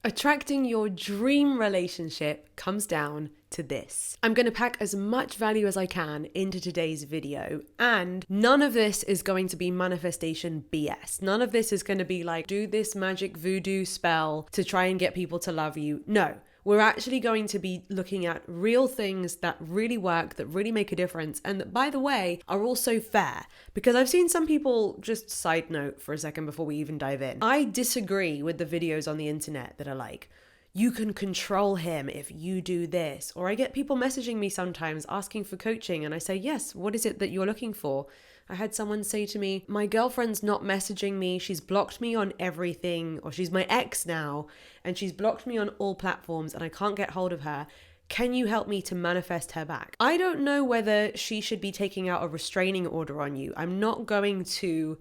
Attracting your dream relationship comes down to this. I'm going to pack as much value as I can into today's video, and none of this is going to be manifestation BS. None of this is going to be like, do this magic voodoo spell to try and get people to love you. No. We're actually going to be looking at real things that really work, that really make a difference, and that, by the way, are also fair. Because I've seen some people, just side note for a second before we even dive in, I disagree with the videos on the internet that are like, you can control him if you do this. Or I get people messaging me sometimes asking for coaching, and I say, yes, what is it that you're looking for? I had someone say to me, my girlfriend's not messaging me. She's blocked me on everything, or she's my ex now, and she's blocked me on all platforms and I can't get hold of her. Can you help me to manifest her back? I don't know whether she should be taking out a restraining order on you. I'm not going to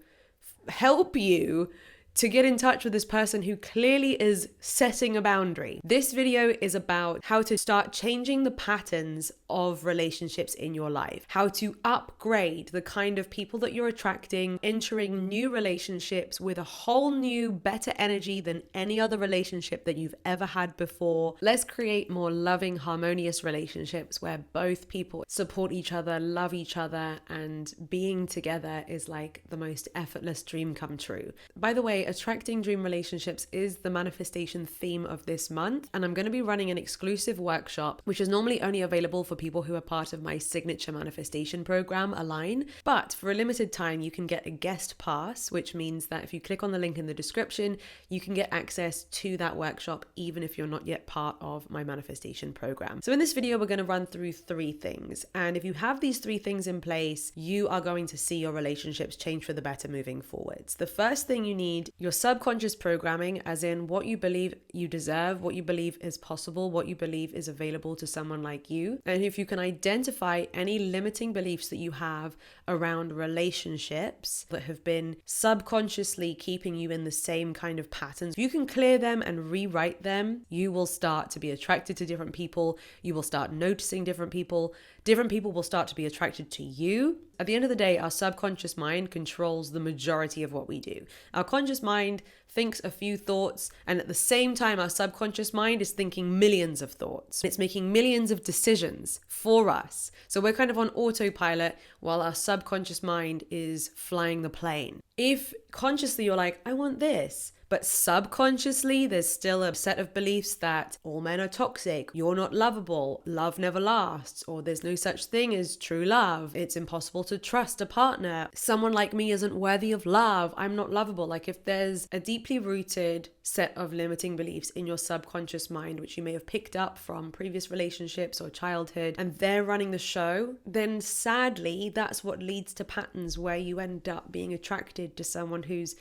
help you to get in touch with this person who clearly is setting a boundary. This video is about how to start changing the patterns of relationships in your life, how to upgrade the kind of people that you're attracting, entering new relationships with a whole new, better energy than any other relationship that you've ever had before. Let's create more loving, harmonious relationships where both people support each other, love each other, and being together is like the most effortless dream come true. By the way, attracting dream relationships is the manifestation theme of this month, and I'm going to be running an exclusive workshop, which is normally only available for people who are part of my signature manifestation program, Align. But for a limited time, you can get a guest pass, which means that if you click on the link in the description, you can get access to that workshop, even if you're not yet part of my manifestation program. So in this video, we're going to run through 3 things. And if you have these 3 things in place, you are going to see your relationships change for the better moving forwards. The first thing you need, your subconscious programming, as in what you believe you deserve, what you believe is possible, what you believe is available to someone like you. And if you can identify any limiting beliefs that you have around relationships that have been subconsciously keeping you in the same kind of patterns, if you can clear them and rewrite them, you will start to be attracted to different people. You will start noticing different people. Different people will start to be attracted to you. At the end of the day, our subconscious mind controls the majority of what we do. Our conscious mind thinks a few thoughts, and at the same time, our subconscious mind is thinking millions of thoughts. It's making millions of decisions for us. So we're kind of on autopilot while our subconscious mind is flying the plane. If consciously you're like, I want this, but subconsciously, there's still a set of beliefs that all men are toxic, you're not lovable, love never lasts, or there's no such thing as true love, it's impossible to trust a partner, someone like me isn't worthy of love, I'm not lovable. Like if there's a deeply rooted set of limiting beliefs in your subconscious mind, which you may have picked up from previous relationships or childhood, and they're running the show, then sadly, that's what leads to patterns where you end up being attracted to someone who's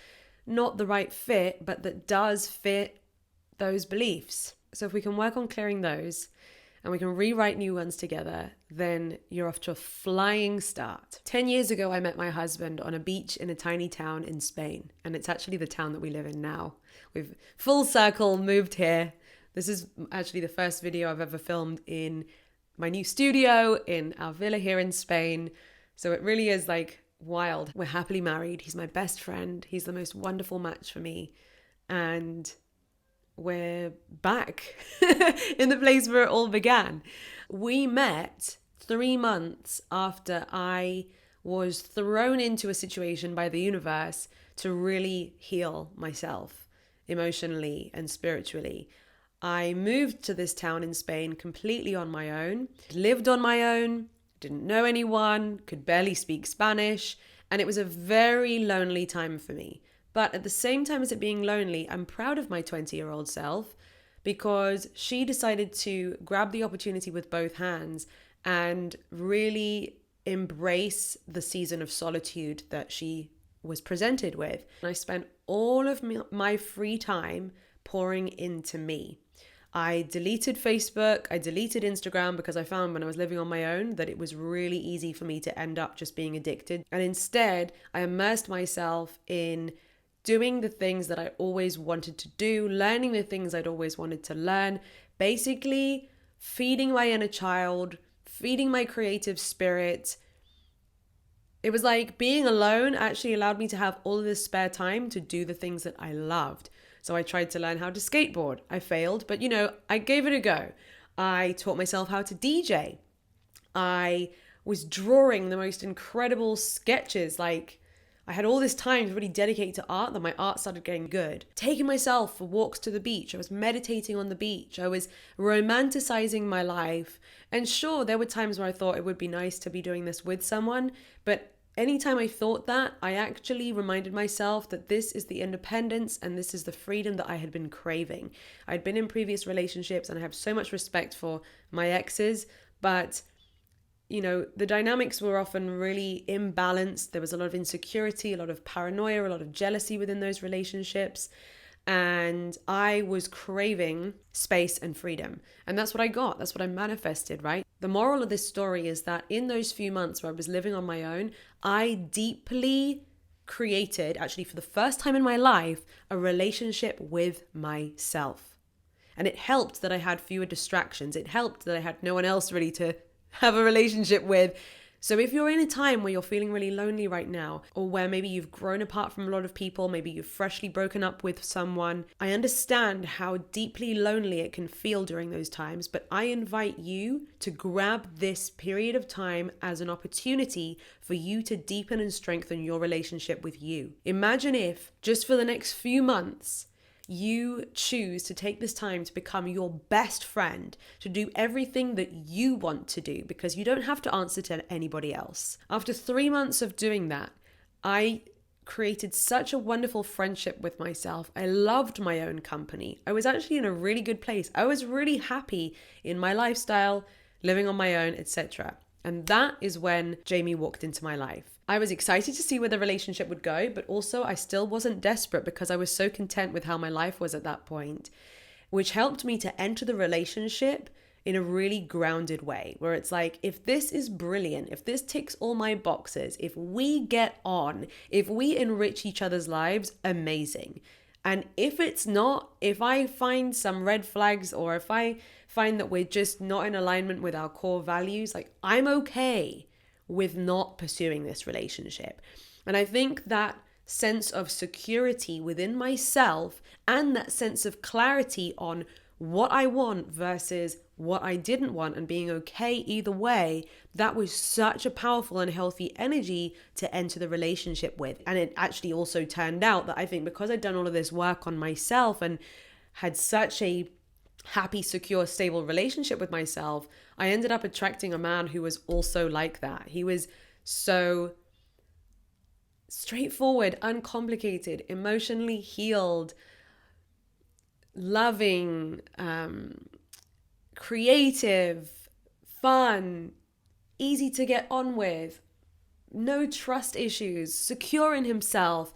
not the right fit, but that does fit those beliefs. So if we can work on clearing those and we can rewrite new ones together, then you're off to a flying start. 10 years ago, I met my husband on a beach in a tiny town in Spain, and it's actually the town that we live in now. We've full circle moved here. This is actually the first video I've ever filmed in my new studio in our villa here in Spain. So it really is like wild. We're happily married. He's my best friend. He's the most wonderful match for me. And we're back in the place where it all began. We met 3 months after I was thrown into a situation by the universe to really heal myself emotionally and spiritually. I moved to this town in Spain completely on my own, lived on my own, didn't know anyone, could barely speak Spanish, and it was a very lonely time for me. But at the same time as it being lonely, I'm proud of my 20-year-old self because she decided to grab the opportunity with both hands and really embrace the season of solitude that she was presented with. And I spent all of my free time pouring into me. I deleted Facebook, I deleted Instagram because I found when I was living on my own that it was really easy for me to end up just being addicted. And instead, I immersed myself in doing the things that I always wanted to do, learning the things I'd always wanted to learn, basically feeding my inner child, feeding my creative spirit. It was like being alone actually allowed me to have all of this spare time to do the things that I loved, So I tried to learn how to skateboard. I failed, but I gave it a go. I taught myself how to DJ. I was drawing the most incredible sketches. Like, I had all this time to really dedicate to art that my art started getting good. Taking myself for walks to the beach. I was meditating on the beach. I was romanticizing my life. And sure, there were times where I thought it would be nice to be doing this with someone. But anytime I thought that, I actually reminded myself that this is the independence and this is the freedom that I had been craving. I'd been in previous relationships and I have so much respect for my exes, but the dynamics were often really imbalanced. There was a lot of insecurity, a lot of paranoia, a lot of jealousy within those relationships. And I was craving space and freedom. And that's what I got. That's what I manifested, right? The moral of this story is that in those few months where I was living on my own, I deeply created, actually for the first time in my life, a relationship with myself. And it helped that I had fewer distractions. It helped that I had no one else really to have a relationship with. So if you're in a time where you're feeling really lonely right now, or where maybe you've grown apart from a lot of people, maybe you've freshly broken up with someone, I understand how deeply lonely it can feel during those times, but I invite you to grab this period of time as an opportunity for you to deepen and strengthen your relationship with you. Imagine if, just for the next few months, you choose to take this time to become your best friend, to do everything that you want to do, because you don't have to answer to anybody else. After 3 months of doing that, I created such a wonderful friendship with myself. I loved my own company. I was actually in a really good place. I was really happy in my lifestyle, living on my own, etc. And that is when Jamie walked into my life. I was excited to see where the relationship would go, but also I still wasn't desperate because I was so content with how my life was at that point, which helped me to enter the relationship in a really grounded way, where it's like, if this is brilliant, if this ticks all my boxes, if we get on, if we enrich each other's lives, amazing. And if it's not, if I find some red flags, or if I find that we're just not in alignment with our core values, like, I'm okay with not pursuing this relationship. And I think that sense of security within myself and that sense of clarity on what I want versus what I didn't want, and being okay either way, that was such a powerful and healthy energy to enter the relationship with. And it actually also turned out that I think because I'd done all of this work on myself and had such a happy, secure, stable relationship with myself, I ended up attracting a man who was also like that. He was so straightforward, uncomplicated, emotionally healed, loving, creative, fun, easy to get on with, no trust issues, secure in himself.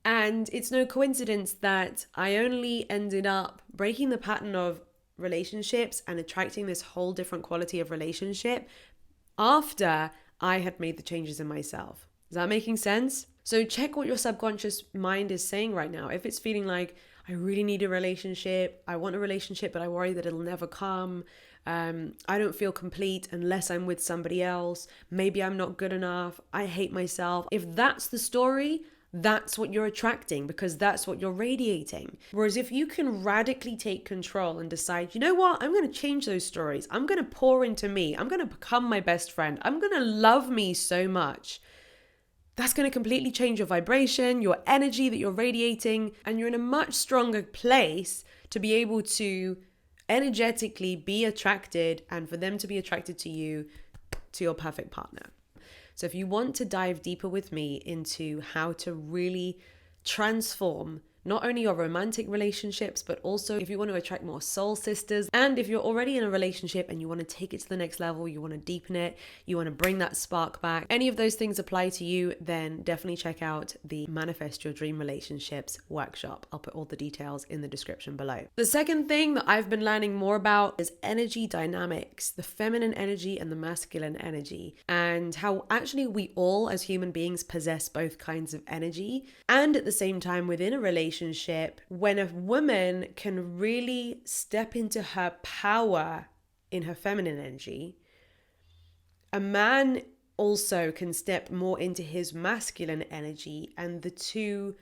And it's no coincidence that I only ended up breaking the pattern of relationships and attracting this whole different quality of relationship after I had made the changes in myself. Is that making sense? So check what your subconscious mind is saying right now. If it's feeling like, I really need a relationship, I want a relationship, but I worry that it'll never come. I don't feel complete unless I'm with somebody else. Maybe I'm not good enough. I hate myself. If that's the story, that's what you're attracting, because that's what you're radiating. Whereas if you can radically take control and decide, you know what, I'm going to change those stories. I'm going to pour into me. I'm going to become my best friend. I'm going to love me so much. That's going to completely change your vibration, your energy that you're radiating, and you're in a much stronger place to be able to energetically be attracted, and for them to be attracted to you, to your perfect partner. So if you want to dive deeper with me into how to really transform not only your romantic relationships, but also if you want to attract more soul sisters, and if you're already in a relationship and you want to take it to the next level, you want to deepen it, you want to bring that spark back, any of those things apply to you, then definitely check out the Manifest Your Dream Relationships workshop. I'll put all the details in the description below. The second thing that I've been learning more about is energy dynamics, the feminine energy and the masculine energy, and how actually we all as human beings possess both kinds of energy. And at the same time, within a relationship, when a woman can really step into her power in her feminine energy, a man also can step more into his masculine energy, and the two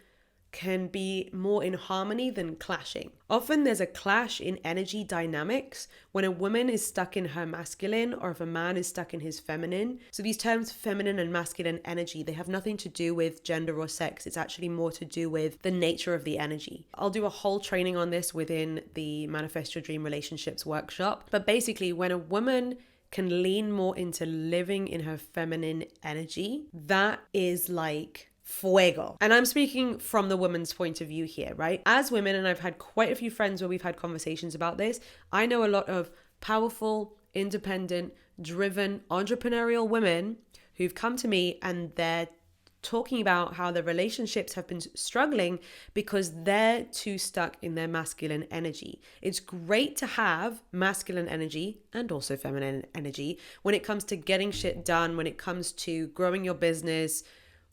can be more in harmony than clashing. Often there's a clash in energy dynamics when a woman is stuck in her masculine or if a man is stuck in his feminine. So these terms, feminine and masculine energy, they have nothing to do with gender or sex. It's actually more to do with the nature of the energy. I'll do a whole training on this within the Manifest Your Dream Relationships workshop. But basically, when a woman can lean more into living in her feminine energy, that is like fuego. And I'm speaking from the woman's point of view here, right? As women, and I've had quite a few friends where we've had conversations about this, I know a lot of powerful, independent, driven, entrepreneurial women who've come to me and they're talking about how their relationships have been struggling because they're too stuck in their masculine energy. It's great to have masculine energy and also feminine energy when it comes to getting shit done, when it comes to growing your business,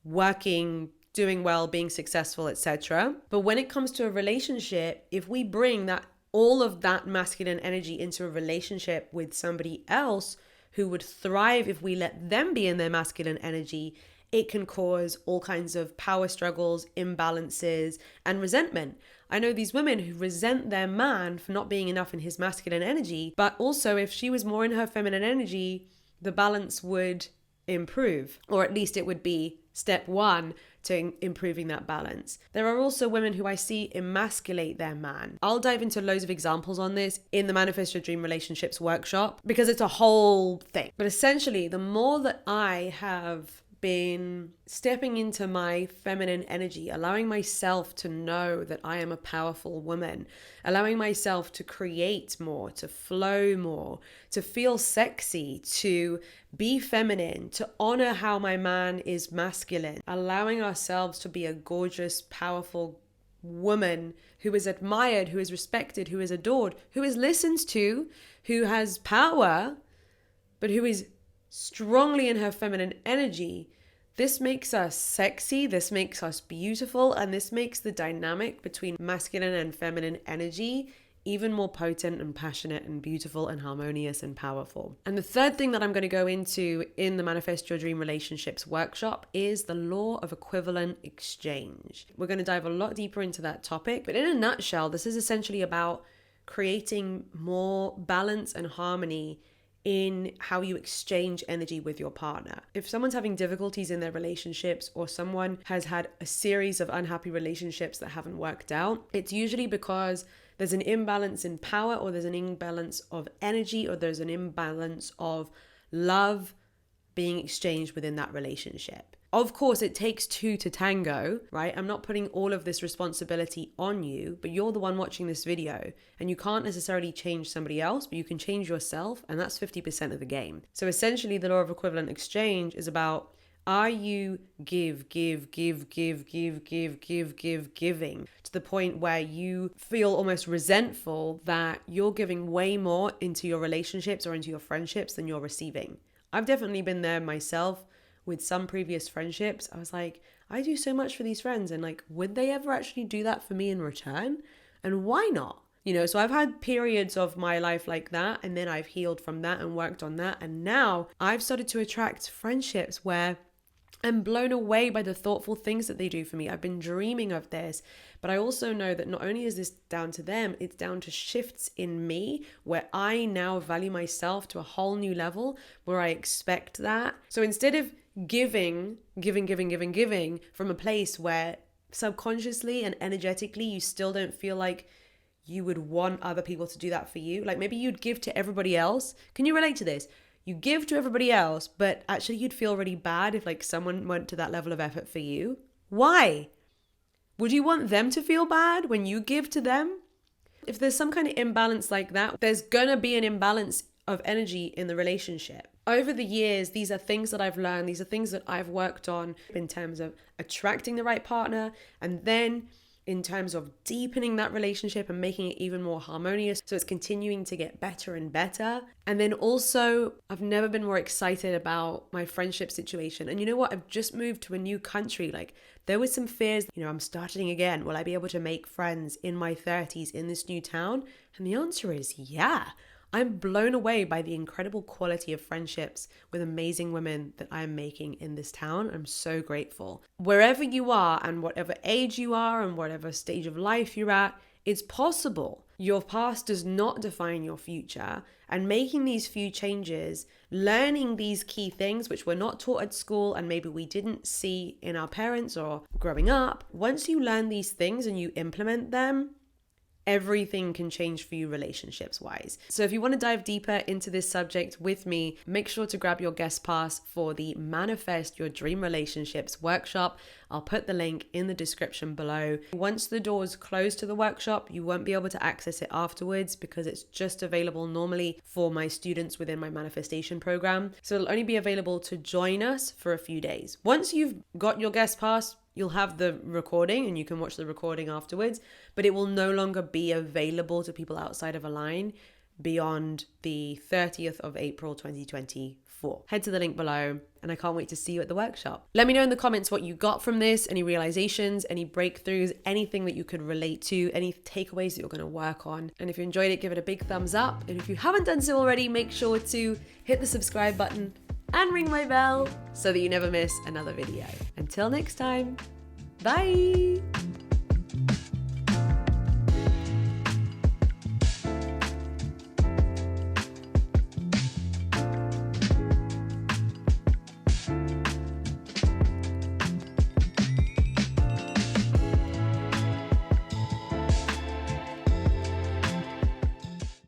working, doing well, being successful, etc. But when it comes to a relationship, if we bring that all of that masculine energy into a relationship with somebody else who would thrive if we let them be in their masculine energy, it can cause all kinds of power struggles, imbalances, and resentment. I know these women who resent their man for not being enough in his masculine energy, but also if she was more in her feminine energy, the balance would improve, or at least it would be step one to improving that balance. There are also women who I see emasculate their man. I'll dive into loads of examples on this in the Manifest Your Dream Relationships workshop because it's a whole thing. But essentially, the more that I have been stepping into my feminine energy, allowing myself to know that I am a powerful woman, allowing myself to create more, to flow more, to feel sexy, to be feminine, to honor how my man is masculine, allowing ourselves to be a gorgeous, powerful woman who is admired, who is respected, who is adored, who is listened to, who has power, but who is strongly in her feminine energy. This makes us sexy, this makes us beautiful, and this makes the dynamic between masculine and feminine energy even more potent and passionate and beautiful and harmonious and powerful. And the third thing that I'm going to go into in the Manifest Your Dream Relationships workshop is the law of equivalent exchange. We're going to dive a lot deeper into that topic, but in a nutshell, this is essentially about creating more balance and harmony in how you exchange energy with your partner. If someone's having difficulties in their relationships or someone has had a series of unhappy relationships that haven't worked out, it's usually because there's an imbalance in power, or there's an imbalance of energy, or there's an imbalance of love being exchanged within that relationship. Of course, it takes two to tango, right? I'm not putting all of this responsibility on you, but you're the one watching this video, and you can't necessarily change somebody else, but you can change yourself, and that's 50% of the game. So essentially, the law of equivalent exchange is about, are you giving to the point where you feel almost resentful that you're giving way more into your relationships or into your friendships than you're receiving? I've definitely been there myself with some previous friendships. I was like, I do so much for these friends, and like, would they ever actually do that for me in return? And why not? So I've had periods of my life like that, and then I've healed from that and worked on that. And now I've started to attract friendships where I'm blown away by the thoughtful things that they do for me. I've been dreaming of this, but I also know that not only is this down to them, it's down to shifts in me where I now value myself to a whole new level where I expect that. So instead of giving from a place where subconsciously and energetically you still don't feel like you would want other people to do that for you. Like maybe you'd give to everybody else. Can you relate to this? You give to everybody else, but actually you'd feel really bad if like someone went to that level of effort for you. Why? Would you want them to feel bad when you give to them? If there's some kind of imbalance like that, there's gonna be an imbalance of energy in the relationship. Over the years, these are things that I've learned. These are things that I've worked on in terms of attracting the right partner, and then in terms of deepening that relationship and making it even more harmonious. So it's continuing to get better and better. And then also, I've never been more excited about my friendship situation. And you know what? I've just moved to a new country. Like there was some fears, I'm starting again. Will I be able to make friends in my 30s in this new town? And the answer is yeah. I'm blown away by the incredible quality of friendships with amazing women that I am making in this town. I'm so grateful. Wherever you are and whatever age you are and whatever stage of life you're at, it's possible. Your past does not define your future, and making these few changes, learning these key things which we're not taught at school and maybe we didn't see in our parents or growing up, once you learn these things and you implement them, everything can change for you relationships wise. So if you want to dive deeper into this subject with me, make sure to grab your guest pass for the Manifest Your Dream Relationships workshop. I'll put the link in the description below. Once the doors close to the workshop, you won't be able to access it afterwards because it's just available normally for my students within my manifestation program. So it'll only be available to join us for a few days. Once you've got your guest pass, you'll have the recording and you can watch the recording afterwards, but it will no longer be available to people outside of Align beyond the 30th of April 2024. Head to the link below and I can't wait to see you at the workshop. Let me know in the comments what you got from this, any realizations, any breakthroughs, anything that you could relate to, any takeaways that you're going to work on. And if you enjoyed it, give it a big thumbs up. And if you haven't done so already, make sure to hit the subscribe button and ring my bell so that you never miss another video. Until next time, bye!